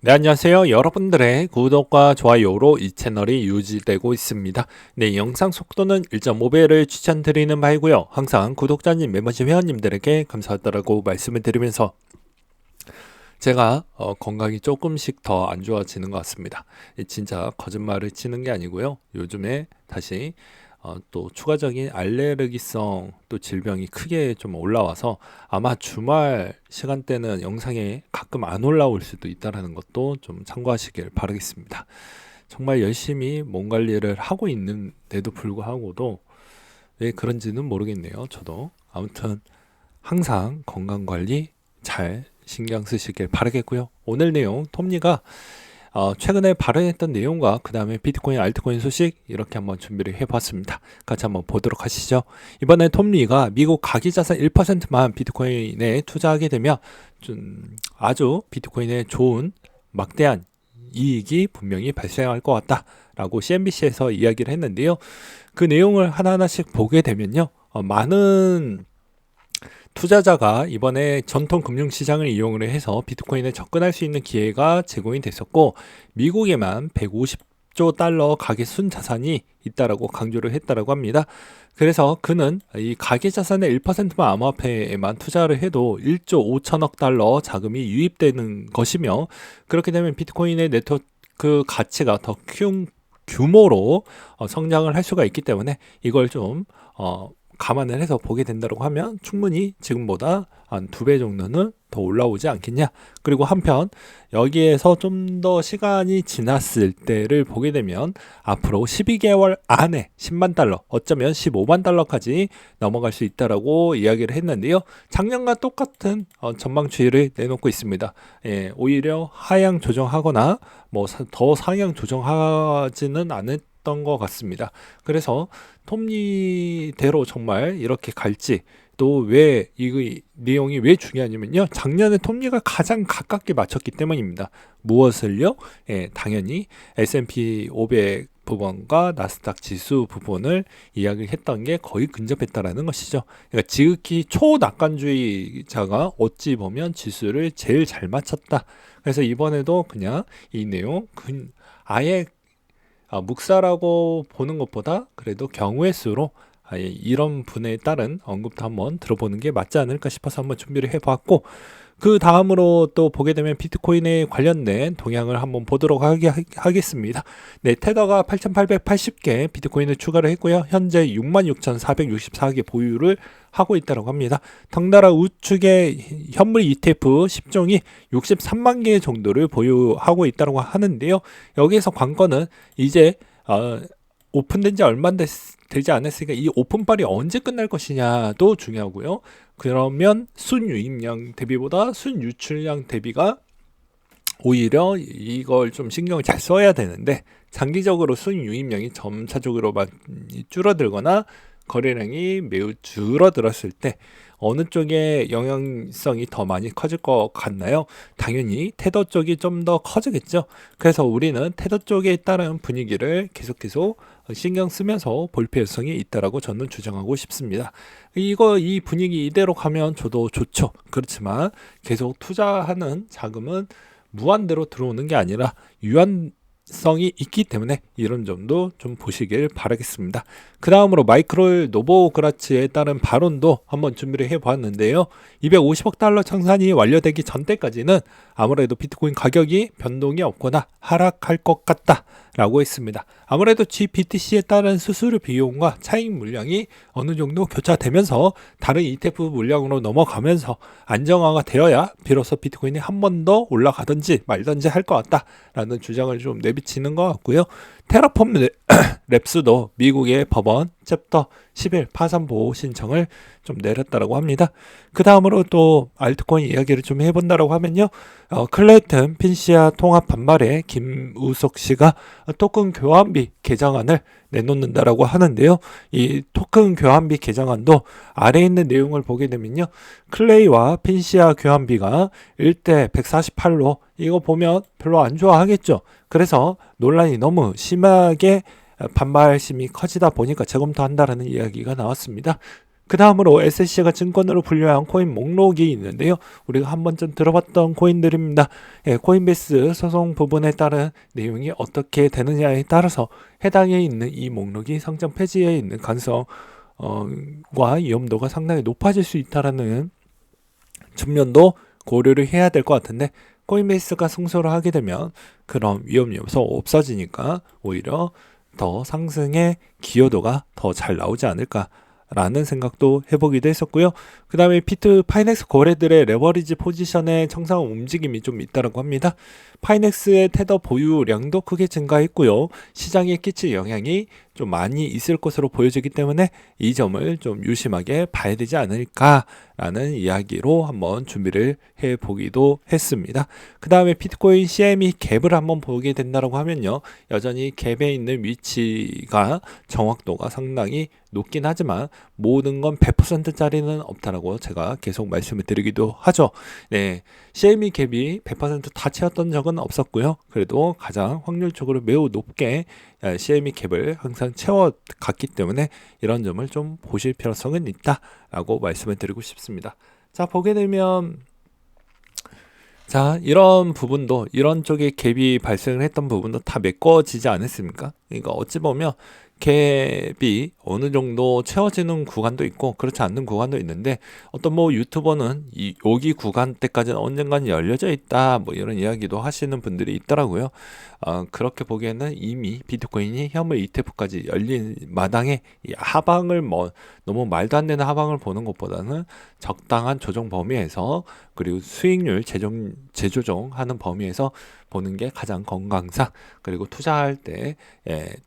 네, 안녕하세요. 여러분들의 구독과 좋아요로 이 채널이 유지되고 있습니다. 네, 영상 속도는 1.5배를 추천드리는 바이고요. 항상 구독자님, 멤버십 회원님들에게 감사하다라고 말씀을 드리면서 제가 건강이 조금씩 더 안 좋아지는 것 같습니다. 진짜 거짓말을 치는 게 아니고요. 요즘에 다시 또 추가적인 알레르기성 또 질병이 크게 좀 올라와서 아마 주말 시간대는 영상에 가끔 안 올라올 수도 있다는 것도 좀 참고하시길 바라겠습니다. 정말 열심히 몸 관리를 하고 있는데도 불구하고도 왜 그런지는 모르겠네요. 저도 아무튼 항상 건강 관리 잘 신경 쓰시길 바라겠고요. 오늘 내용 톱니가 최근에 발언했던 내용과 그 다음에 비트코인, 알트코인 소식 이렇게 한번 준비를 해봤습니다. 같이 한번 보도록 하시죠. 이번에 톱니가 미국 가계자산 1%만 비트코인에 투자하게 되면 좀 아주 비트코인에 좋은 막대한 이익이 분명히 발생할 것 같다라고 CNBC에서 이야기를 했는데요. 그 내용을 하나하나씩 보게 되면요. 많은 투자자가 이번에 전통 금융시장을 이용을 해서 비트코인에 접근할 수 있는 기회가 제공이 됐었고, 미국에만 150조 달러 가계 순자산이 있다라고 강조를 했다라고 합니다. 그래서 그는 이 가계 자산의 1%만 암호화폐에만 투자를 해도 1조 5천억 달러 자금이 유입되는 것이며, 그렇게 되면 비트코인의 네트워크 가치가 더 큰 규모로 성장을 할 수가 있기 때문에 이걸 좀 감안을 해서 보게 된다고 하면 충분히 지금보다 한 2배 정도는 더 올라오지 않겠냐. 그리고 한편 여기에서 좀 더 시간이 지났을 때를 보게 되면 앞으로 12개월 안에 10만 달러, 어쩌면 15만 달러까지 넘어갈 수 있다라고 이야기를 했는데요. 작년과 똑같은 전망치를 내놓고 있습니다. 오히려 하향 조정하거나 뭐 더 상향 조정하지는 않았던 것 같습니다. 그래서 톱니대로 정말 이렇게 갈지, 또 왜 이 내용이 왜 중요하냐면요, 작년에 톱니가 가장 가깝게 맞췄기 때문입니다. 무엇을요? 당연히 S&P 500 부분과 나스닥 지수 부분을 이야기했던 게 거의 근접했다라는 것이죠. 그러니까 지극히 초낙관주의자가 어찌 보면 지수를 제일 잘 맞췄다. 그래서 이번에도 그냥 이 내용 아예 묵사라고 보는 것보다 그래도 경우의 수로 이런 분에 따른 언급도 한번 들어보는 게 맞지 않을까 싶어서 한번 준비를 해봤고, 그 다음으로 또 보게 되면 비트코인에 관련된 동향을 한번 보도록 하겠습니다. 네, 테더가 8,880개 비트코인을 추가를 했고요. 현재 66,464개 보유를 하고 있다고 합니다. 덩달아 우측의 현물 ETF 10종이 63만 개 정도를 보유하고 있다고 하는데요. 여기에서 관건은 이제 오픈된 지 얼마 되지 않았으니까 이 오픈빨이 언제 끝날 것이냐도 중요하고요. 그러면 순유입량 대비보다 순유출량 대비가 오히려 이걸 좀 신경을 잘 써야 되는데, 장기적으로 순유입량이 점차적으로 많이 줄어들거나 거래량이 매우 줄어들었을 때 어느 쪽에 영향성이 더 많이 커질 것 같나요? 당연히 테더 쪽이 좀 더 커지겠죠. 그래서 우리는 테더 쪽에 따른 분위기를 계속 신경 쓰면서 볼 필요성이 있다라고 저는 주장하고 싶습니다. 이 분위기 이대로 가면 저도 좋죠. 그렇지만 계속 투자하는 자금은 무한대로 들어오는 게 아니라 유한성이 있기 때문에 이런 점도 좀 보시길 바라겠습니다. 그 다음으로 마이크로 노보그라츠에 따른 발언도 한번 준비를 해보았는데요. 250억 달러 청산이 완료되기 전때까지는 아무래도 비트코인 가격이 변동이 없거나 하락할 것 같다 라고 했습니다. 아무래도 GBTC에 따른 수수료 비용과 차익 물량이 어느 정도 교차되면서 다른 ETF 물량으로 넘어가면서 안정화가 되어야 비로소 비트코인이 한 번 더 올라가든지 말든지 할 것 같다라는 주장을 좀 내비치는 것 같고요. 테라폼 랩스도 미국의 법원 챕터 11 파산 보호 신청을 좀 내렸다라고 합니다. 그 다음으로 또 알트코인 이야기를 좀 해본다라고 하면요, 클레이튼 핀시아 통합 반발에 김우석 씨가 토큰 교환비 개정안을 내놓는다라고 하는데요. 이 토큰 교환비 개정안도 아래에 있는 내용을 보게 되면요, 클레이와 핀시아 교환비가 1대 148로 이거 보면 별로 안 좋아하겠죠. 그래서 논란이 너무 심하게 반발심이 커지다 보니까 재검토한다라는 이야기가 나왔습니다. 그 다음으로 SEC가 증권으로 분류한 코인 목록이 있는데요. 우리가 한 번쯤 들어봤던 코인들입니다. 코인베이스 소송 부분에 따른 내용이 어떻게 되느냐에 따라서 해당에 있는 이 목록이 상장 폐지에 있는 가능성 과 위험도가 상당히 높아질 수 있다라는 측면도 고려를 해야 될 것 같은데, 코인베이스가 승소를 하게 되면 그런 위험 요소 없어지니까 오히려 더 상승의 기여도가 더 잘 나오지 않을까라는 생각도 해보기도 했었고요. 그 다음에 비트 파이넥스 거래들의 레버리지 포지션의 청산 움직임이 좀 있다고 합니다. 파이넥스의 테더 보유량도 크게 증가했고요. 시장에 끼칠 영향이 좀 많이 있을 것으로 보여지기 때문에 이 점을 좀 유심하게 봐야 되지 않을까라는 이야기로 한번 준비를 해보기도 했습니다. 그 다음에 비트코인 CME 갭을 한번 보게 된다고 하면요. 여전히 갭에 있는 위치가 정확도가 상당히 높긴 하지만 모든 건 100%짜리는 없다라고 제가 계속 말씀을 드리기도 하죠. 네, CME 갭이 100%다 채웠던 적은 없었고요. 그래도 가장 확률적으로 매우 높게 CME 갭을 항상 채워갔기 때문에 이런 점을 좀 보실 필요성은 있다라고 말씀을 드리고 싶습니다. 자, 보게 되면 자, 이런 부분도, 이런 쪽에 갭이 발생을 했던 부분도 다 메꿔지지 않았습니까? 그러니까 어찌 보면 갭이 어느 정도 채워지는 구간도 있고 그렇지 않는 구간도 있는데, 어떤 뭐 유튜버는 여기 구간 때까지는 언젠간 열려져 있다 뭐 이런 이야기도 하시는 분들이 있더라고요. 그렇게 보기에는 이미 비트코인이 현물 ETF까지 열린 마당에 이 하방을 너무 말도 안 되는 하방을 보는 것보다는 적당한 조정 범위에서, 그리고 수익률 재조정하는 범위에서 보는 게 가장 건강상, 그리고 투자할 때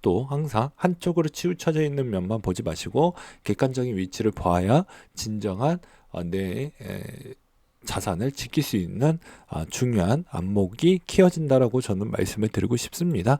또 항상 한쪽으로 치우쳐져 있는 면만 보지 마시고 객관적인 위치를 보아야 진정한 내 자산을 지킬 수 있는 중요한 안목이 키워진다라고 저는 말씀을 드리고 싶습니다.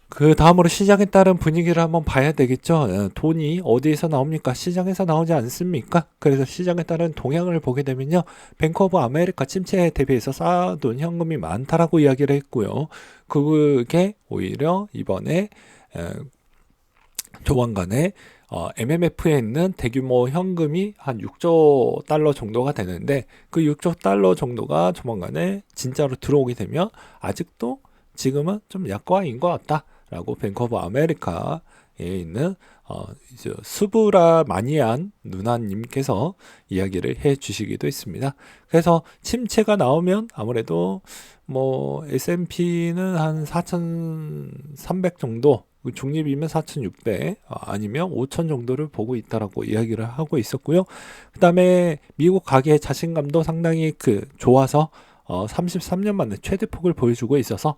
그 다음으로 시장에 따른 분위기를 한번 봐야 되겠죠. 돈이 어디에서 나옵니까? 시장에서 나오지 않습니까? 그래서 시장에 따른 동향을 보게 되면요, 뱅크 오브 아메리카 침체에 대비해서 쌓아둔 현금이 많다라고 이야기를 했고요. 그게 오히려 이번에 조만간에 MMF에 있는 대규모 현금이 한 6조 달러 정도가 되는데, 그 6조 달러 정도가 조만간에 진짜로 들어오게 되면 아직도 지금은 좀 약과인 것 같다라고 뱅크 오브 아메리카에 있는 이제 스브라 마니안 누나님께서 이야기를 해 주시기도 했습니다. 그래서 침체가 나오면 아무래도 뭐 S&P는 한 4,300 정도, 중립이면 4,600 아니면 5,000 정도를 보고 있다라고 이야기를 하고 있었고요. 그 다음에 미국 가계의 자신감도 상당히 좋아서 33년 만에 최대폭을 보여주고 있어서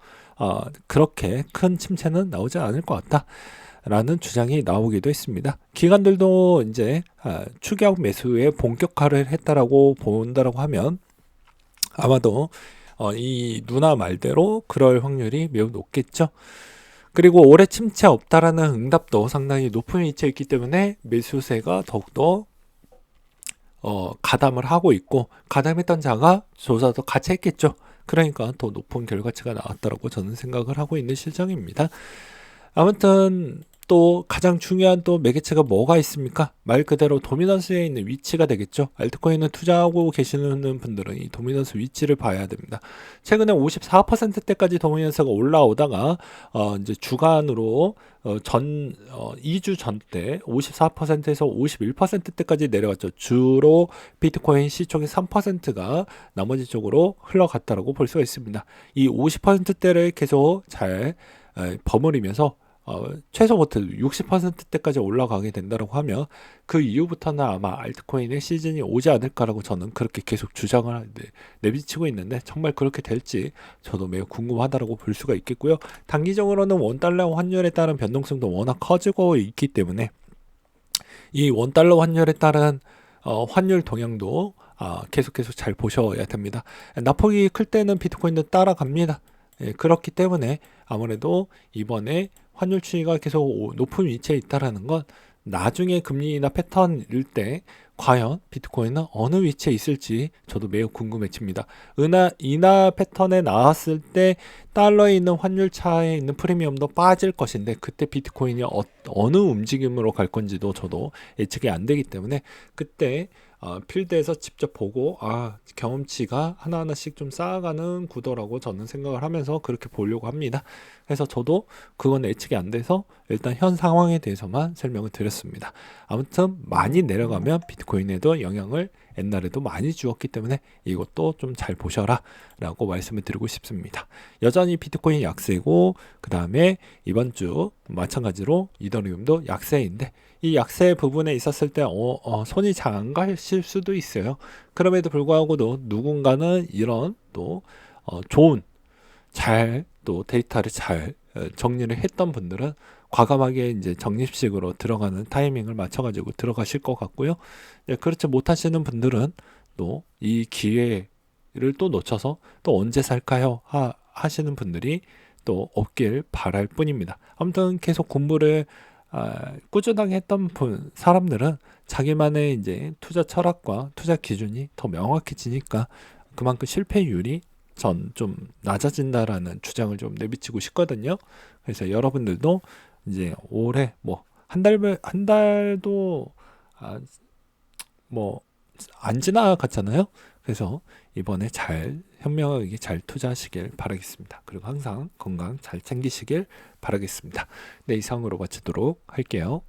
그렇게 큰 침체는 나오지 않을 것 같다라는 주장이 나오기도 했습니다. 기관들도 이제 추격 매수에 본격화를 했다라고 본다라고 하면 아마도 이 누나 말대로 그럴 확률이 매우 높겠죠. 그리고 올해 침체 없다라는 응답도 상당히 높은 위치에 있기 때문에 매수세가 더욱더 가담을 하고 있고, 가담했던 자가 조사도 같이 했겠죠. 그러니까 더 높은 결과치가 나왔다고 저는 생각을 하고 있는 실정입니다. 아무튼 또 가장 중요한 또 매개체가 뭐가 있습니까? 말 그대로 도미넌스에 있는 위치가 되겠죠. 알트코인을 투자하고 계시는 분들은 이 도미넌스 위치를 봐야 됩니다. 최근에 54%대까지 도미넌스가 올라오다가 이제 주간으로 2주 전 때 54%에서 51%대까지 내려갔죠. 주로 비트코인 시총의 3%가 나머지 쪽으로 흘러갔다라고 볼 수가 있습니다. 이 50%대를 계속 잘 버무리면서 최소 못해도 60%대까지 올라가게 된다고 하면 그 이후부터는 아마 알트코인의 시즌이 오지 않을까라고 저는 그렇게 계속 주장을 내비치고 있는데, 정말 그렇게 될지 저도 매우 궁금하다라고 볼 수가 있겠고요. 단기적으로는 원달러 환율에 따른 변동성도 워낙 커지고 있기 때문에 이 원달러 환율에 따른 환율 동향도 계속 잘 보셔야 됩니다. 낙폭이 클 때는 비트코인도 따라갑니다. 그렇기 때문에 아무래도 이번에 환율 추이가 계속 높은 위치에 있다라는 건 나중에 금리 인하 패턴일 때 과연 비트코인은 어느 위치에 있을지 저도 매우 궁금해집니다. 인하 패턴에 나왔을 때 달러에 있는 환율 차에 있는 프리미엄도 빠질 것인데 그때 비트코인이 어느 움직임으로 갈 건지도 저도 예측이 안 되기 때문에 그때 필드에서 직접 보고 경험치가 하나하나씩 좀 쌓아가는 구도라고 저는 생각을 하면서 그렇게 보려고 합니다. 그래서 저도 그건 예측이 안 돼서 일단 현 상황에 대해서만 설명을 드렸습니다. 아무튼 많이 내려가면 비트코인에도 영향을 옛날에도 많이 주었기 때문에 이것도 좀 잘 보셔라 라고 말씀을 드리고 싶습니다. 여전히 비트코인 약세고 그 다음에 이번 주 마찬가지로 이더리움도 약세인데 이 약세 부분에 있었을 때 손이 잘 안 가실 수도 있어요. 그럼에도 불구하고도 누군가는 이런 또 좋은 또 데이터를 잘 정리를 했던 분들은 과감하게 이제 적립식으로 들어가는 타이밍을 맞춰가지고 들어가실 것 같고요. 그렇지 못하시는 분들은 또 이 기회를 또 놓쳐서 또 언제 살까요? 하시는 분들이 또 없길 바랄 뿐입니다. 아무튼 계속 공부를 꾸준하게 했던 사람들은 자기만의 이제 투자 철학과 투자 기준이 더 명확해지니까 그만큼 실패율이 전 좀 낮아진다라는 주장을 좀 내비치고 싶거든요. 그래서 여러분들도 이제 올해 뭐 한 달도 뭐 안 지나갔잖아요. 그래서 이번에 현명하게 잘 투자하시길 바라겠습니다. 그리고 항상 건강 잘 챙기시길 바라겠습니다. 네, 이상으로 마치도록 할게요.